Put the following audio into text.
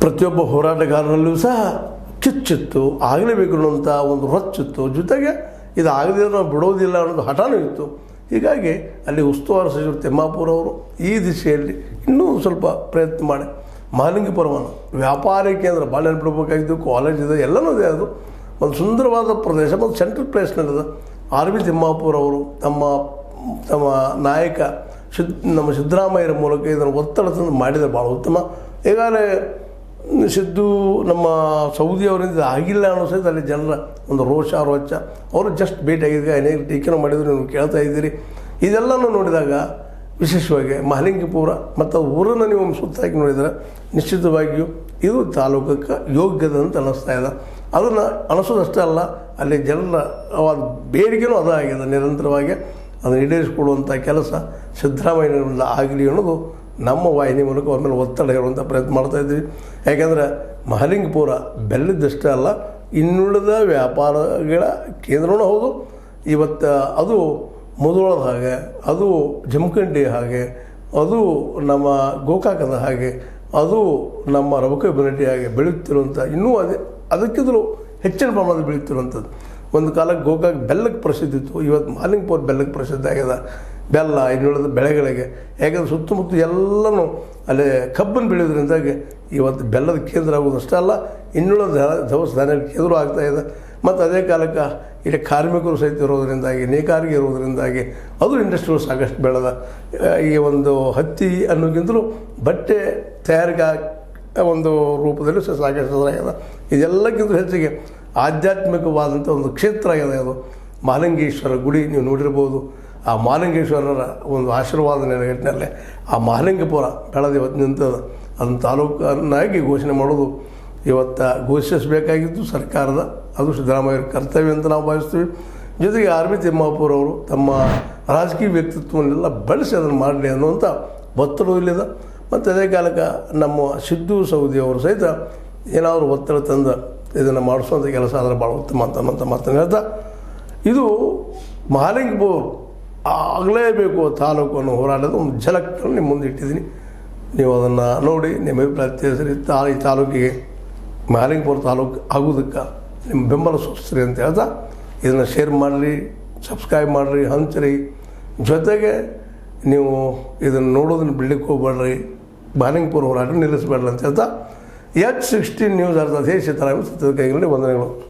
ಪ್ರತಿಯೊಬ್ಬ ಹೋರಾಟಗಾರರಲ್ಲೂ ಸಹ ಕಿಚ್ಚಿತ್ತು, ಆಗಲೇಬೇಕು ಅನ್ನೋಂಥ ಒಂದು ರೊಚ್ಚಿತ್ತು. ಜೊತೆಗೆ ಇದು ಆಗದಿರೋ ನಾವು ಬಿಡೋದಿಲ್ಲ ಅನ್ನೋದು ಹಠನೂ ಇತ್ತು. ಹೀಗಾಗಿ ಅಲ್ಲಿ ಉಸ್ತುವಾರಿ ಸಚಿವರು ತಿಮ್ಮಾಪುರ ಅವರು ಈ ದಿಶೆಯಲ್ಲಿ ಇನ್ನೂ ಸ್ವಲ್ಪ ಪ್ರಯತ್ನ ಮಾಡಿ ಮಹಾಲಿಂಗಪುರವನ್ನು ವ್ಯಾಪಾರಿ ಕೇಂದ್ರ, ಬಾಳೆಹಣ್ಣು ಬಿಡಬೇಕಾಗಿದ್ದು, ಕಾಲೇಜ್ ಇದೆ, ಎಲ್ಲನೂ ಇದೆ. ಅದು ಒಂದು ಸುಂದರವಾದ ಪ್ರದೇಶ, ಒಂದು ಸೆಂಟ್ರಲ್ ಪ್ಲೇಸ್ನಲ್ಲಿದೆ. ಆರ್ ವಿ ತಿಮ್ಮಾಪುರ ಅವರು ತಮ್ಮ ನಾಯಕ ನಮ್ಮ ಸಿದ್ದರಾಮಯ್ಯರ ಮೂಲಕ ಇದನ್ನು ಒತ್ತಡ ತಂದು ಮಾಡಿದರೆ ಭಾಳ ಉತ್ತಮ. ಈಗಾಗಲೇ ಸಿದ್ದು ನಮ್ಮ ಸೌದಿ ಅವರಿಂದ ಆಗಿಲ್ಲ ಅನ್ನೋ ಸಹಿತ ಅಲ್ಲಿ ಜನರ ಒಂದು ರೋಷ ಅವರು ಜಸ್ಟ್ ಭೇಟಿಯಾಗಿದ್ದಾಗ ಅನೇಕ ಟೀಕೆನೂ ಮಾಡಿದ್ರು, ನೀವು ಕೇಳ್ತಾ ಇದ್ದೀರಿ. ಇದೆಲ್ಲನೂ ನೋಡಿದಾಗ ವಿಶೇಷವಾಗಿ ಮಹಾಲಿಂಗಪುರ ಮತ್ತು ಊರನ್ನು ನೀವು ಸುತ್ತಾಕಿ ನೋಡಿದರೆ ನಿಶ್ಚಿತವಾಗಿಯೂ ಇದು ತಾಲೂಕಕ್ಕೆ ಯೋಗ್ಯದಂತ ಅನ್ನಿಸ್ತಾ ಇದೆ. ಅದನ್ನು ಅನಿಸೋದಷ್ಟೇ ಅಲ್ಲ, ಅಲ್ಲಿ ಜನರ ಬೇಡಿಕೆನೂ ಅದಾಗಿದೆ. ನಿರಂತರವಾಗಿ ಅದನ್ನು ಈಡೇರಿಸಿಕೊಡುವಂಥ ಕೆಲಸ ಸಿದ್ದರಾಮಯ್ಯನಿಂದ ಆಗಲಿ ಅನ್ನೋದು ನಮ್ಮ ವಾಹಿನಿ ಮೂಲಕ ಅವ್ರ ಮೇಲೆ ಒತ್ತಡ ಇರುವಂಥ ಪ್ರಯತ್ನ ಮಾಡ್ತಾಯಿದ್ವಿ. ಯಾಕೆಂದರೆ ಮಹಾಲಿಂಗಪುರ ಬೆಲ್ಲದಷ್ಟೇ ಅಲ್ಲ, ಇನ್ನುಳಿದ ವ್ಯಾಪಾರಗಳ ಕೇಂದ್ರವೂ ಹೌದು. ಇವತ್ತು ಅದು ಮುಧೋಳದ ಹಾಗೆ, ಅದು ಜಮಖಂಡಿ ಹಾಗೆ, ಅದು ನಮ್ಮ ಗೋಕಾಕದ ಹಾಗೆ, ಅದು ನಮ್ಮ ರಬಕ ಕಮ್ಯುನಿಟಿ ಹಾಗೆ ಬೆಳೆಯುತ್ತಿರುವಂಥ, ಇನ್ನೂ ಅದಕ್ಕಿಂತಲೂ ಹೆಚ್ಚಿನ ಪ್ರಮಾಣದಲ್ಲಿ ಬೆಳೆಯುತ್ತಿರುವಂಥದ್ದು. ಒಂದು ಕಾಲಕ್ಕೆ ಗೋಕಾಕ್ ಬೆಲ್ಲಕ್ಕೆ ಪ್ರಸಿದ್ಧಿ ಇತ್ತು, ಇವತ್ತು ಮಹಾಲಿಂಗಪುರ ಬೆಲ್ಲಕ್ಕೆ ಪ್ರಸಿದ್ಧ ಆಗಿದೆ. ಬೆಲ್ಲ ಇನ್ನುಳಿದ ಬೆಳೆಗಳಿಗೆ, ಯಾಕಂದರೆ ಸುತ್ತಮುತ್ತ ಎಲ್ಲನೂ ಅಲ್ಲೇ ಕಬ್ಬನ್ನು ಬೆಳೆಯೋದ್ರಿಂದಾಗಿ ಇವತ್ತು ಬೆಲ್ಲದ ಕೇಂದ್ರ ಆಗೋದಷ್ಟೇ ಅಲ್ಲ, ಇನ್ನುಳಿದ ದವಸ ಧಾನ್ಯದ ಕೇಂದ್ರ ಆಗ್ತಾಯಿದೆ. ಮತ್ತು ಅದೇ ಕಾಲಕ್ಕೆ ಇಲ್ಲಿ ಕಾರ್ಮಿಕರು ಸಹಿತ ಇರೋದರಿಂದಾಗಿ, ನೇಕಾರಿಕೆ ಇರೋದರಿಂದಾಗಿ ಅದು ಇಂಡಸ್ಟ್ರಿಗಳು ಸಾಕಷ್ಟು ಬೆಳೆದ. ಈ ಒಂದು ಹತ್ತಿ ಅನ್ನೋಕ್ಕಿಂತಲೂ ಬಟ್ಟೆ ತಯಾರಿಕಾ ಒಂದು ರೂಪದಲ್ಲಿ ಸಾಕಷ್ಟು ಆಗಿದೆ. ಇದೆಲ್ಲಕ್ಕಿಂತ ಹೆಚ್ಚಿಗೆ ಆಧ್ಯಾತ್ಮಿಕವಾದಂಥ ಒಂದು ಕ್ಷೇತ್ರ ಆಗಿದೆ ಅದು. ಮಹಾಲಿಂಗೇಶ್ವರ ಗುಡಿ ನೀವು ನೋಡಿರ್ಬೋದು. ಆ ಮಹಾಲಿಂಗೇಶ್ವರರ ಒಂದು ಆಶೀರ್ವಾದ ನೆಲೆಗಟ್ಟಿನಲ್ಲೇ ಆ ಮಹಾಲಿಂಗಪುರ ಬೆಳೆದು ಇವತ್ತು ನಿಂತದ. ಅದನ್ನು ತಾಲೂಕನ್ನಾಗಿ ಘೋಷಣೆ ಮಾಡೋದು ಇವತ್ತು ಘೋಷಿಸಬೇಕಾಗಿದ್ದು ಸರ್ಕಾರದ, ಅದು ಸಿದ್ದರಾಮಯ್ಯರ ಕರ್ತವ್ಯ ಅಂತ ನಾವು ಭಾವಿಸ್ತೀವಿ. ಜೊತೆಗೆ ಆರ್ ವಿ ತಿಮ್ಮಾಪುರ ಅವರು ತಮ್ಮ ರಾಜಕೀಯ ವ್ಯಕ್ತಿತ್ವವನ್ನೆಲ್ಲ ಬಳಸಿ ಅದನ್ನು ಮಾಡಲಿ ಅನ್ನುವಂಥ ಒತ್ತಡವೂ ಇಲ್ಲಿದೆ. ಮತ್ತು ಅದೇ ಕಾಲಕ್ಕೆ ನಮ್ಮ ಸಿದ್ದು ಸೌದಿ ಅವರು ಸಹಿತ ಏನಾದರೂ ಒತ್ತಡ ತಂದು ಇದನ್ನು ಮಾಡಿಸುವಂಥ ಕೆಲಸ ಆದರೆ ಭಾಳ ಉತ್ತಮ ಅನ್ನೋಂಥ ಮಾತನ್ನು ಹೇಳ್ತಾ, ಇದು ಮಹಾಲಿಂಗಪುರ ಆಗಲೇಬೇಕು ತಾಲೂಕು ಅನ್ನೋ ಹೋರಾಟದ ಒಂದು ಝಲಕ್ಕನ್ನು ನಿಮ್ಮ ಮುಂದೆ ಇಟ್ಟಿದ್ದೀನಿ. ನೀವು ಅದನ್ನು ನೋಡಿ ನಿಮ್ಮ ಅಭಿಪ್ರಾಯ ತಿಳಿಸಿರಿ. ಈ ತಾಲೂಕಿಗೆ ಮಹಾಲಿಂಗಪುರ ತಾಲೂಕು ಆಗೋದಕ್ಕೆ ನಿಮ್ಮ ಬೆಂಬಲ ಸೂಚಿಸ್ರಿ ಅಂತ ಹೇಳ್ತಾ, ಇದನ್ನು ಶೇರ್ ಮಾಡಿರಿ, ಸಬ್ಸ್ಕ್ರೈಬ್ ಮಾಡಿರಿ, ಹಂಚ್ರಿ. ಜೊತೆಗೆ ನೀವು ಇದನ್ನು ನೋಡೋದನ್ನು ಬಿಡಲಿಕ್ಕೆ ಹೋಗ್ಬೇಡ್ರಿ, ಮಹಾಲಿಂಗಪುರ ಹೋರಾಟ ನಿಲ್ಲಿಸಬೇಡ್ರಿ ಅಂತ ಹೇಳ್ತಾ, H16 ನ್ಯೂಸ್ ಅರ್ಥ ದೇಶ ತರ ಸತ್ಯದ ಕೈಗಳಲ್ಲಿ ವಂದನೆಗಳು.